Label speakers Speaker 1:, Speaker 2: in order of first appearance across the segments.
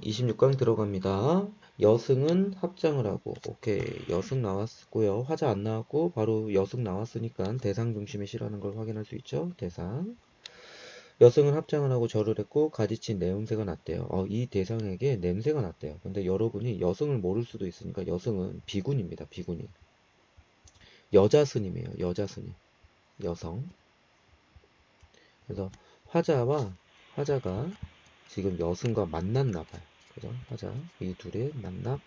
Speaker 1: 26강 들어갑니다. 여승은 합장을 하고, 오케이. 여승 나왔고요. 화자 안 나왔고, 바로 여승 나왔으니까 대상 중심의 시라는 걸 확인할 수 있죠. 대상. 여승은 합장을 하고 절을 했고, 가지친 내음새가 났대요. 이 대상에게 냄새가 났대요. 근데 여러분이 여승을 모를 수도 있으니까 여승은 비군입니다. 비군이. 여자 스님이에요. 여자 스님. 여성. 그래서 화자가 지금 여승과 만났나 봐요. 그죠? 화자. 이 둘의 만남.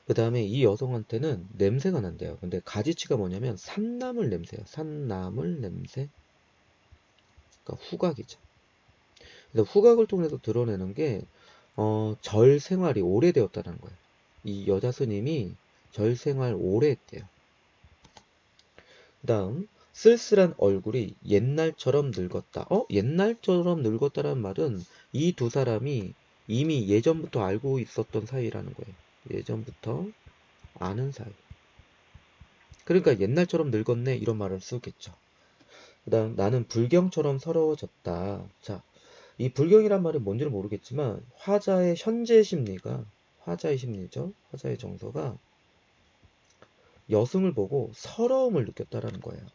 Speaker 1: 그 다음에 이 여성한테는 냄새가 난대요. 근데 가지치가 뭐냐면 산나물 냄새예요. 산나물 냄새. 그러니까 후각이죠. 그래서 후각을 통해서 드러내는 게 절 생활이 오래되었다는 거예요. 이 여자 스님이 절 생활 오래 했대요. 그 다음 쓸쓸한 얼굴이 옛날처럼 늙었다. 옛날처럼 늙었다라는 말은 이 두 사람이 이미 예전부터 알고 있었던 사이라는 거예요. 예전부터 아는 사이. 그러니까 옛날처럼 늙었네 이런 말을 쓰겠죠. 그 다음 나는 불경처럼 서러워졌다. 자, 이 불경이란 말이 뭔지는 모르겠지만 화자의 현재 심리가 화자의 심리죠. 화자의 정서가 여승을 보고 서러움을 느꼈다라는 거예요.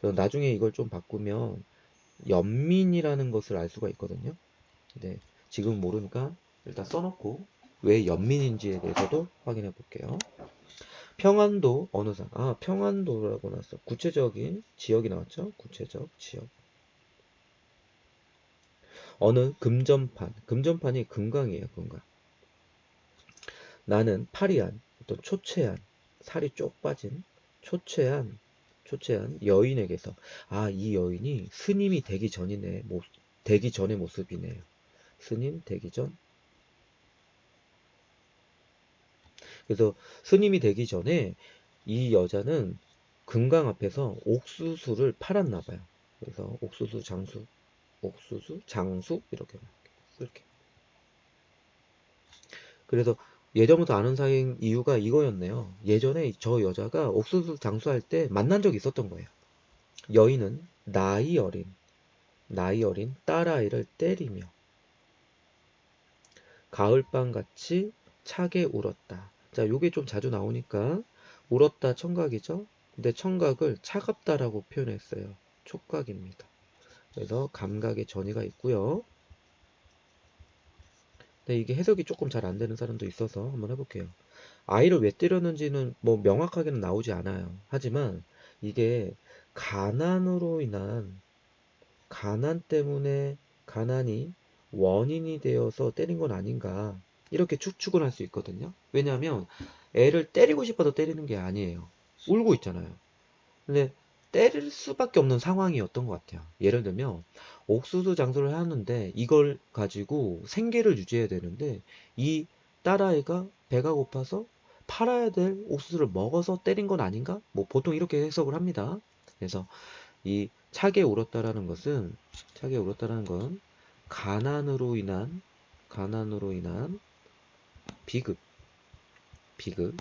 Speaker 1: 그래서 나중에 이걸 좀 바꾸면 연민이라는 것을 알 수가 있거든요. 근데 지금 모르니까 일단 써놓고 왜 연민인지에 대해서도 확인해 볼게요. 평안도 어느 산? 평안도라고 나왔어. 구체적인 지역이 나왔죠. 구체적 지역. 어느 금전판. 금전판이 금강이에요. 금강. 나는 파리한 어떤 초췌한 살이 쪽 빠진 초췌한 여인에게서 이 여인이 스님이 되기 전이네. 되기 전의 모습이네요. 스님 되기 전. 그래서 스님이 되기 전에 이 여자는 금강 앞에서 옥수수를 팔았나 봐요. 그래서 옥수수 장수 이렇게 쓸게. 그래서 예전부터 아는 사이인 이유가 이거였네요. 예전에 저 여자가 옥수수 장수할 때 만난 적이 있었던 거예요. 여인은 나이 어린 딸아이를 때리며 가을밤같이 차게 울었다. 자, 요게 좀 자주 나오니까 울었다 청각이죠. 근데 청각을 차갑다라고 표현했어요. 촉각입니다. 그래서 감각의 전이가 있고요. 근데 이게 해석이 조금 잘 안 되는 사람도 있어서 한번 해볼게요. 아이를 왜 때렸는지는 뭐 명확하게는 나오지 않아요. 하지만 이게 가난으로 인한 가난 때문에 가난이 원인이 되어서 때린 건 아닌가 이렇게 추측을 할 수 있거든요. 왜냐하면 애를 때리고 싶어서 때리는 게 아니에요. 울고 있잖아요. 근데 때릴 수밖에 없는 상황이었던 것 같아요. 예를 들면 옥수수 장수를 하는데 이걸 가지고 생계를 유지해야 되는데 이 딸아이가 배가 고파서 팔아야 될 옥수수를 먹어서 때린 건 아닌가? 뭐 보통 이렇게 해석을 합니다. 그래서 이 차게 울었다라는 건 가난으로 인한 비극, 비극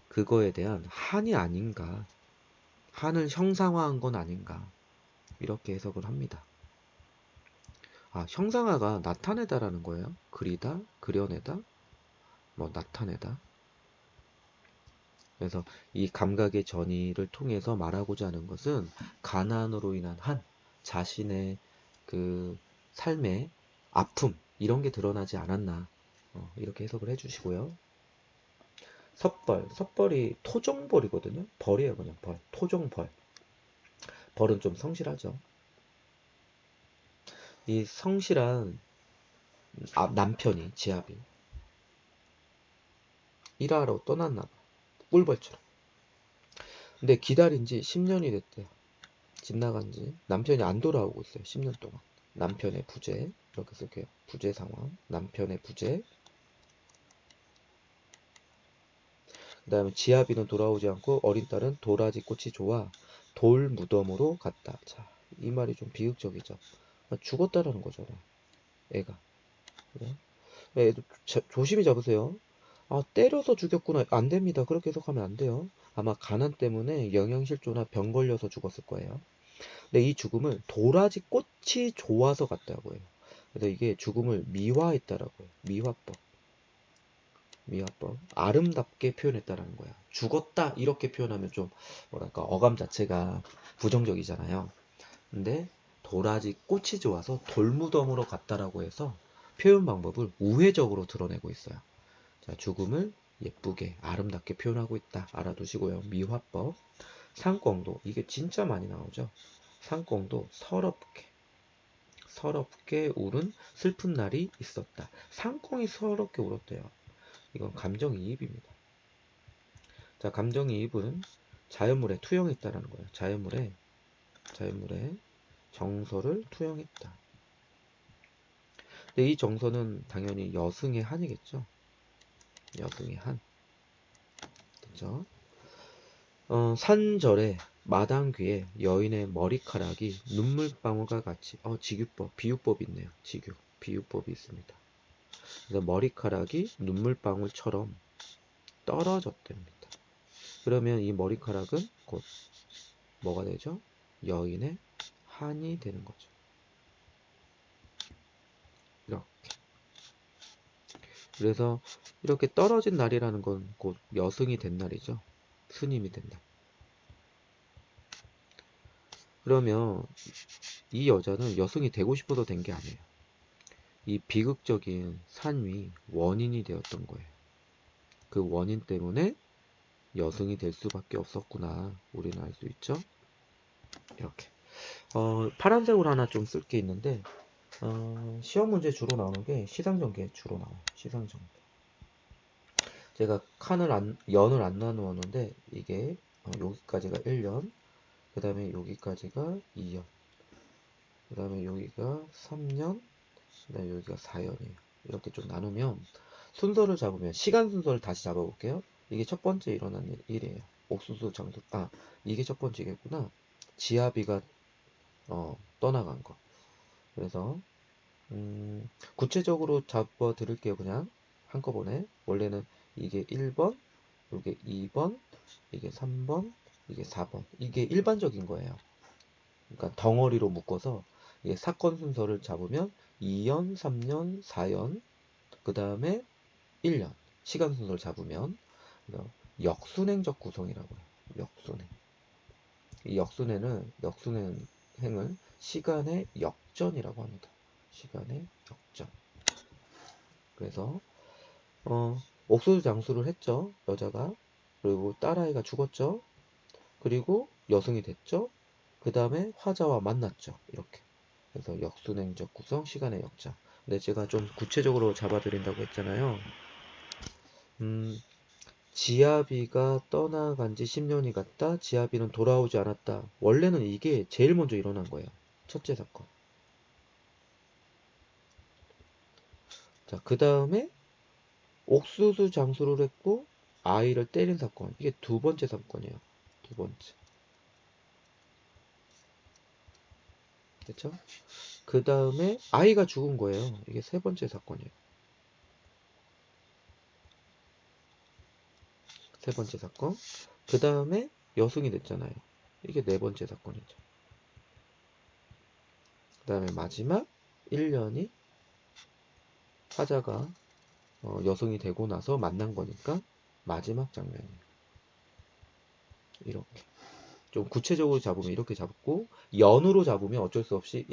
Speaker 1: 그거에 대한 한이 아닌가. 한을 형상화한 건 아닌가. 이렇게 해석을 합니다. 형상화가 나타내다라는 거예요. 그리다, 그려내다, 뭐 나타내다. 그래서 이 감각의 전이를 통해서 말하고자 하는 것은 가난으로 인한 자신의 그 삶의 아픔 이런 게 드러나지 않았나 이렇게 해석을 해주시고요. 섭벌이 토종벌이거든요. 벌이에요, 그냥 벌. 토종벌. 벌은 좀 성실하죠. 이 성실한 남편이 지압이 일하러 떠났나 봐. 꿀벌처럼. 근데 기다린 지 10년이 됐대요. 집 나간 지 남편이 안 돌아오고 있어요. 10년 동안. 남편의 부재 이렇게 쓸게요. 부재 상황. 남편의 부재. 그 다음에 지아비는 돌아오지 않고 어린 딸은 도라지 꽃이 좋아 돌 무덤으로 갔다. 자, 이 말이 좀 비극적이죠. 죽었다라는 거잖아요. 애가. 그래? 애도 조심히 잡으세요. 때려서 죽였구나. 안 됩니다. 그렇게 해석하면 안 돼요. 아마 가난 때문에 영양실조나 병 걸려서 죽었을 거예요. 근데 이 죽음을 도라지 꽃이 좋아서 갔다고 해요. 그래서 이게 죽음을 미화했다라고 해요. 미화법. 미화법. 아름답게 표현했다라는 거야. 죽었다 이렇게 표현하면 좀 뭐랄까 어감 자체가 부정적이잖아요. 근데 도라지 꽃이 좋아서 돌무덤으로 갔다라고 해서 표현 방법을 우회적으로 드러내고 있어요. 자, 죽음을 예쁘게 아름답게 표현하고 있다. 알아두시고요. 미화법. 상꽁도 이게 진짜 많이 나오죠. 상꽁도 서럽게 울은 슬픈 날이 있었다. 상꽁이 서럽게 울었대요. 이건 감정이입입니다. 자, 감정이입은 자연물에 투영했다라는 거예요. 자연물에 정서를 투영했다. 근데 이 정서는 당연히 여승의 한이겠죠. 여승의 한. 그죠? 산절에 마당 귀에 여인의 머리카락이 눈물방울과 같이 직유법, 비유법이 있네요. 비유법이 있습니다. 그래서 머리카락이 눈물방울처럼 떨어졌답니다. 그러면 이 머리카락은 곧 뭐가 되죠? 여인의 한이 되는 거죠. 이렇게. 그래서 이렇게 떨어진 날이라는 건 곧 여승이 된 날이죠. 스님이 된 날. 그러면 이 여자는 여승이 되고 싶어서 된 게 아니에요. 이 비극적인 산위 원인이 되었던 거예요. 그 원인 때문에 여승이 될 수밖에 없었구나. 우리는 알 수 있죠. 이렇게. 파란색으로 하나 좀 쓸 게 있는데 시험 문제 주로 나오는 게 시상전개 주로 나와요. 시상전개. 제가 연을 안 나누었는데 이게 여기까지가 1년, 그 다음에 여기까지가 2년, 그 다음에 여기가 3년, 그 다음에 여기가 4년이에요. 이렇게 좀 나누면 순서를 잡으면 시간 순서를 다시 잡아볼게요. 이게 첫 번째 일어난 일이에요. 옥수수 장수. 이게 첫 번째겠구나. 지아비가 떠나간 거. 그래서 구체적으로 잡아 드릴게요. 그냥 한꺼번에. 원래는 이게 1번, 이게 2번, 이게 3번, 이게 4번. 이게 일반적인 거예요. 그러니까 덩어리로 묶어서 이게 사건 순서를 잡으면 2년, 3년, 4년, 그 다음에 1년. 시간 순서를 잡으면 역순행적 구성이라고 해요. 역순행. 이 역순행을 시간의 역전이라고 합니다. 시간의 역전. 그래서 옥수수 장수를 했죠. 여자가. 그리고 딸아이가 죽었죠. 그리고 여승이 됐죠. 그 다음에 화자와 만났죠. 이렇게. 그래서 역순행적 구성, 시간의 역전. 근데 제가 좀 구체적으로 잡아드린다고 했잖아요. 지아비가 떠나간 지 10년이 갔다. 지아비는 돌아오지 않았다. 원래는 이게 제일 먼저 일어난 거예요. 첫째 사건. 자, 그 다음에 옥수수 장수를 했고 아이를 때린 사건. 이게 두 번째 사건이에요. 두 번째. 됐죠? 그 다음에 아이가 죽은 거예요. 이게 세 번째 사건이에요. 세 번째 사건. 그 다음에 여승이 됐잖아요. 이게 네 번째 사건이죠. 그 다음에 마지막 1년이 화자가 여승이 되고 나서 만난 거니까 마지막 장면이에요. 이렇게. 좀 구체적으로 잡으면 이렇게 잡고 연으로 잡으면 어쩔 수 없이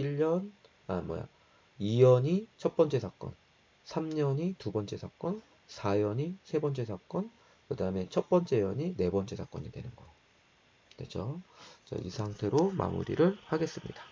Speaker 1: 2년이 첫 번째 사건, 3년이 두 번째 사건, 4년이 세 번째 사건, 그 다음에 첫 번째 연이 네 번째 사건이 되는 거예요. 됐죠? 자, 이 상태로 마무리를 하겠습니다.